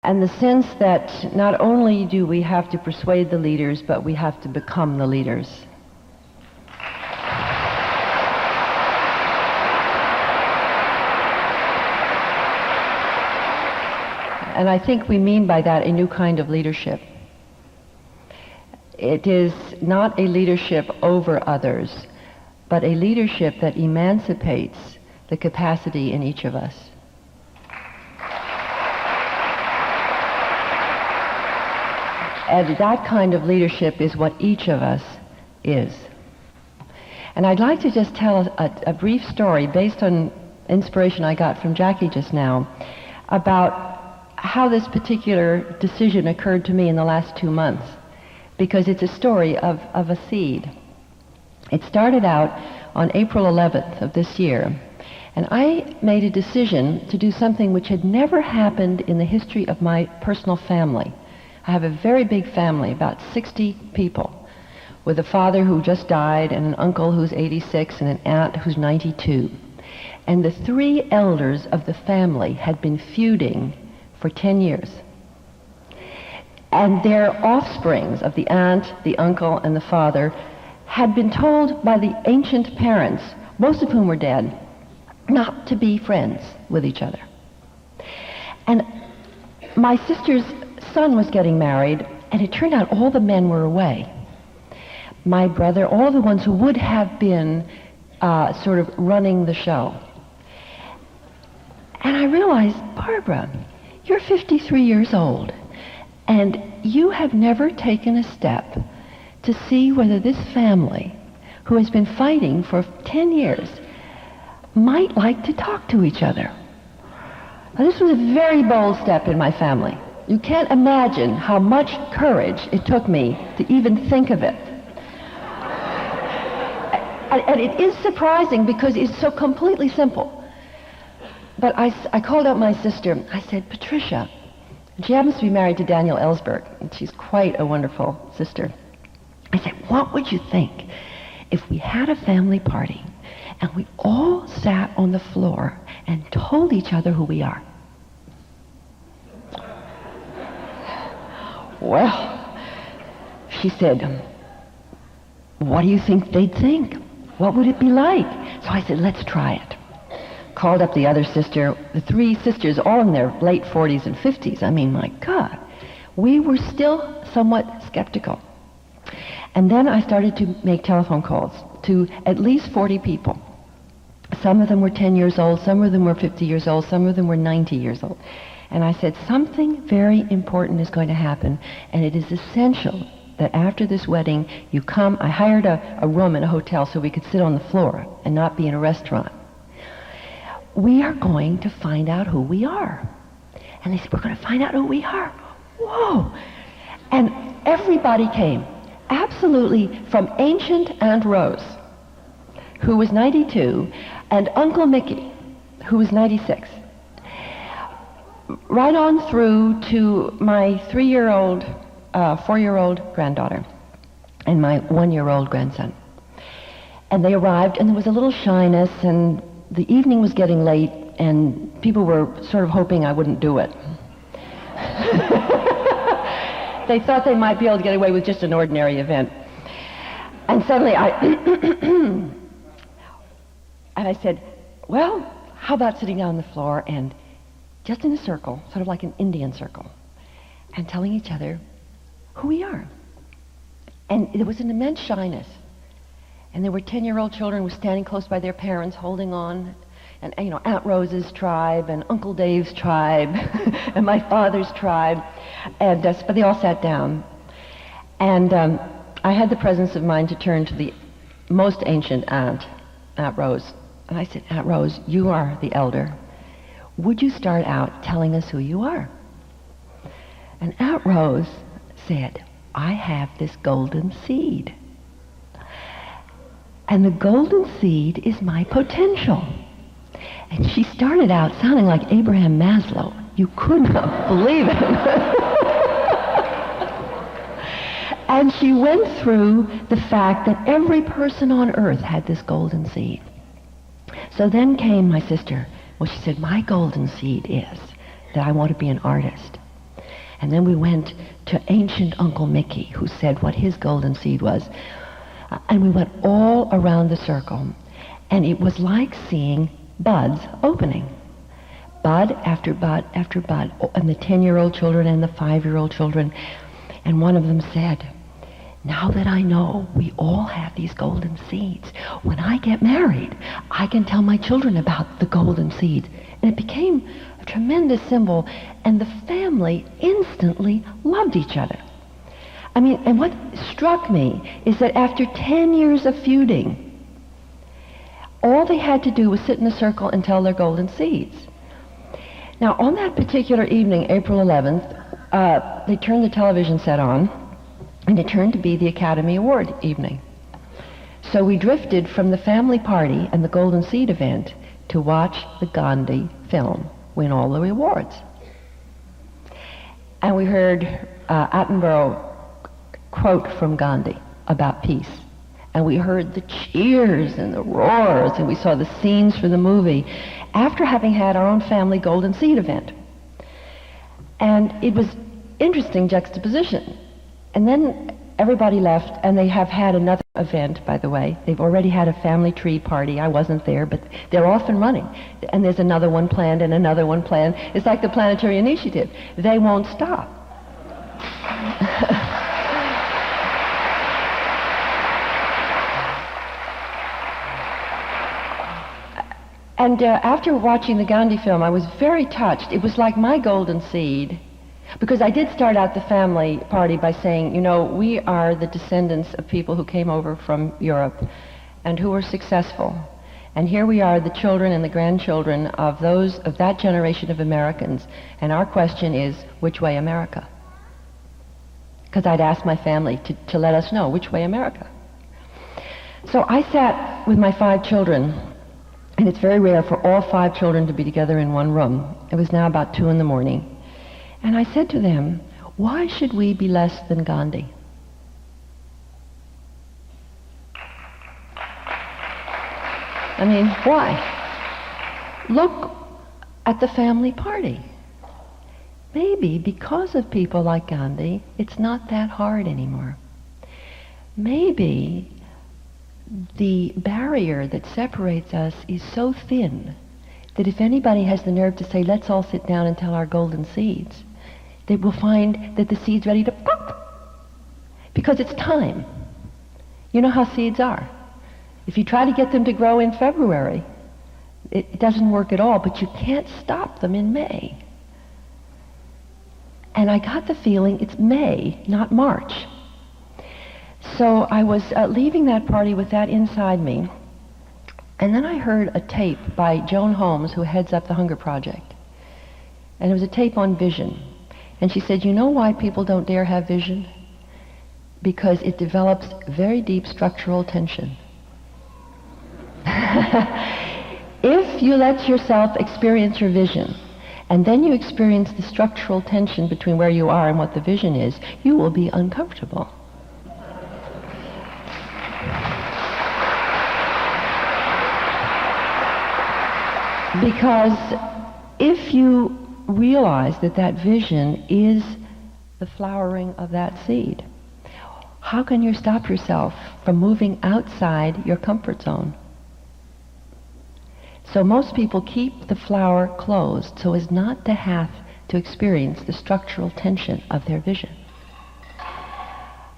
and the sense that not only do we have to persuade the leaders, but we have to become the leaders. And I think we mean by that a new kind of leadership. It is not a leadership over others, but a leadership that emancipates the capacity in each of us. And that kind of leadership is what each of us is. And I'd like to just tell a brief story based on inspiration I got from Jackie just now about how this particular decision occurred to me in the last 2 months, because it's a story of a seed. It started out on April 11th of this year, and I made a decision to do something which had never happened in the history of my personal family. I have a very big family, about 60 people, with a father who just died and an uncle who's 86 and an aunt who's 92. And the 3 elders of the family had been feuding for 10 years. And their offsprings of the aunt, the uncle, and the father had been told by the ancient parents, most of whom were dead, not to be friends with each other. And my sister's son was getting married, and it turned out all the men were away. My brother, all the ones who would have been sort of running the show. And I realized, Barbara, you're 53 years old, and you have never taken a step to see whether this family, who has been fighting for 10 years, might like to talk to each other. Now, this was a very bold step in my family. You can't imagine how much courage it took me to even think of it. And it is surprising because it's so completely simple. But I called up my sister. I said, Patricia, and she happens to be married to Daniel Ellsberg, and she's quite a wonderful sister. I said, what would you think if we had a family party and we all sat on the floor and told each other who we are? Well, she said, what do you think they'd think? What would it be like? So I said, let's try it. Called up the other sister, the 3 sisters, all in their late 40s and 50s. I mean, my God, we were still somewhat skeptical. And then I started to make telephone calls to at least 40 people. Some of them were 10 years old, some of them were 50 years old, some of them were 90 years old. And I said, something very important is going to happen, and it is essential that after this wedding, you come. I hired a room in a hotel so we could sit on the floor and not be in a restaurant. We are going to find out who we are. And they said, we're going to find out who we are. Whoa! And everybody came, absolutely, from ancient Aunt Rose, who was 92, and Uncle Mickey, who was 96. Right on through to my 3-year-old, 4-year-old granddaughter and my 1-year-old grandson. And they arrived, and there was a little shyness, and the evening was getting late, and people were sort of hoping I wouldn't do it. They thought they might be able to get away with just an ordinary event. And suddenly and I said, well, how about sitting down on the floor and just in a circle, sort of like an Indian circle, and telling each other who we are. And there was an immense shyness. And there were 10-year-old children who were standing close by their parents, holding on. And, Aunt Rose's tribe, and Uncle Dave's tribe, and my father's tribe. And but they all sat down. And I had the presence of mind to turn to the most ancient Aunt Rose. And I said, Aunt Rose, you are the elder. Would you start out telling us who you are? And Aunt Rose said, I have this golden seed. And the golden seed is my potential. And she started out sounding like Abraham Maslow. You could not believe it. And she went through the fact that every person on earth had this golden seed. So then came my sister. Well, she said, my golden seed is that I want to be an artist. And then we went to ancient Uncle Mickey, who said what his golden seed was. And we went all around the circle. And it was like seeing buds opening. Bud after bud after bud. And the 10-year-old children and the 5-year-old children. And one of them said, now that I know we all have these golden seeds, when I get married, I can tell my children about the golden seeds. And it became a tremendous symbol, and the family instantly loved each other. I mean, and what struck me is that after 10 years of feuding, all they had to do was sit in a circle and tell their golden seeds. Now, on that particular evening, April 11th, they turned the television set on, and it turned to be the Academy Award evening. So we drifted from the family party and the Golden Seed event to watch the Gandhi film win all the awards. And we heard Attenborough quote from Gandhi about peace. And we heard the cheers and the roars, and we saw the scenes for the movie after having had our own family Golden Seed event. And it was interesting juxtaposition. And then everybody left, and they have had another event, by the way. They've already had a family tree party. I wasn't there, but they're off and running. And there's another one planned and another one planned. It's like the Planetary Initiative. They won't stop. And after watching the Gandhi film, I was very touched. It was like my golden seed. Because I did start out the family party by saying, you know, we are the descendants of people who came over from Europe and who were successful. And here we are, the children and the grandchildren of that generation of Americans. And our question is, which way America? Because I'd asked my family to let us know, which way America? So I sat with my 5 children, and it's very rare for all 5 children to be together in one room. It was now about 2 in the morning. And I said to them, why should we be less than Gandhi? I mean, why? Look at the family party. Maybe because of people like Gandhi, it's not that hard anymore. Maybe the barrier that separates us is so thin that if anybody has the nerve to say, let's all sit down and tell our golden seeds, they will find that the seed's ready to pop, because it's time. You know how seeds are. If you try to get them to grow in February, it doesn't work at all, but you can't stop them in May. And I got the feeling it's May, not March. So I was leaving that party with that inside me, and then I heard a tape by Joan Holmes, who heads up the Hunger Project. And it was a tape on vision. And she said, you know why people don't dare have vision? Because it develops very deep structural tension. If you let yourself experience your vision, and then you experience the structural tension between where you are and what the vision is, you will be uncomfortable. Because if you realize that that vision is the flowering of that seed, how can you stop yourself from moving outside your comfort zone? So most people keep the flower closed so as not to have to experience the structural tension of their vision.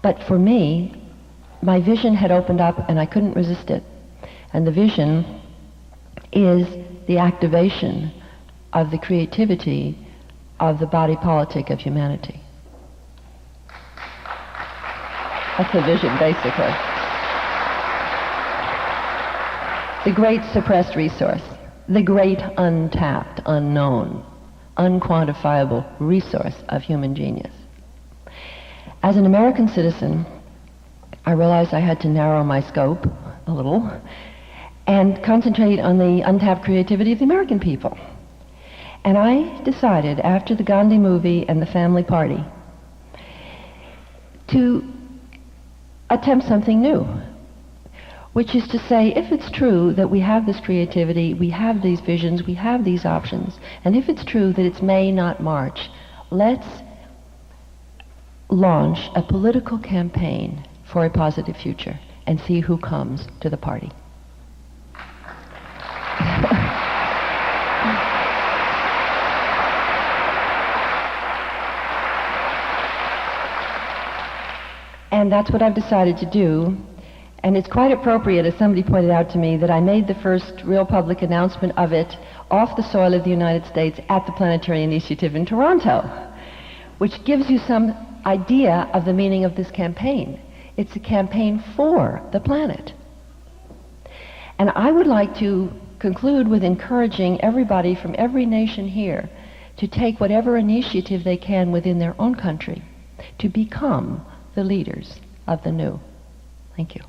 But for me, my vision had opened up and I couldn't resist it. And the vision is the activation of the creativity of the body politic of humanity. That's the vision, basically. The great suppressed resource, the great untapped, unknown, unquantifiable resource of human genius. As an American citizen, I realized I had to narrow my scope a little and concentrate on the untapped creativity of the American people. And I decided, after the Gandhi movie and the family party, to attempt something new, which is to say, if it's true that we have this creativity, we have these visions, we have these options, and if it's true that it's May, not March, let's launch a political campaign for a positive future and see who comes to the party. And that's what I've decided to do. And it's quite appropriate, as somebody pointed out to me, that I made the first real public announcement of it off the soil of the United States at the Planetary Initiative in Toronto, which gives you some idea of the meaning of this campaign. It's a campaign for the planet. And I would like to conclude with encouraging everybody from every nation here to take whatever initiative they can within their own country to become the leaders of the new. Thank you.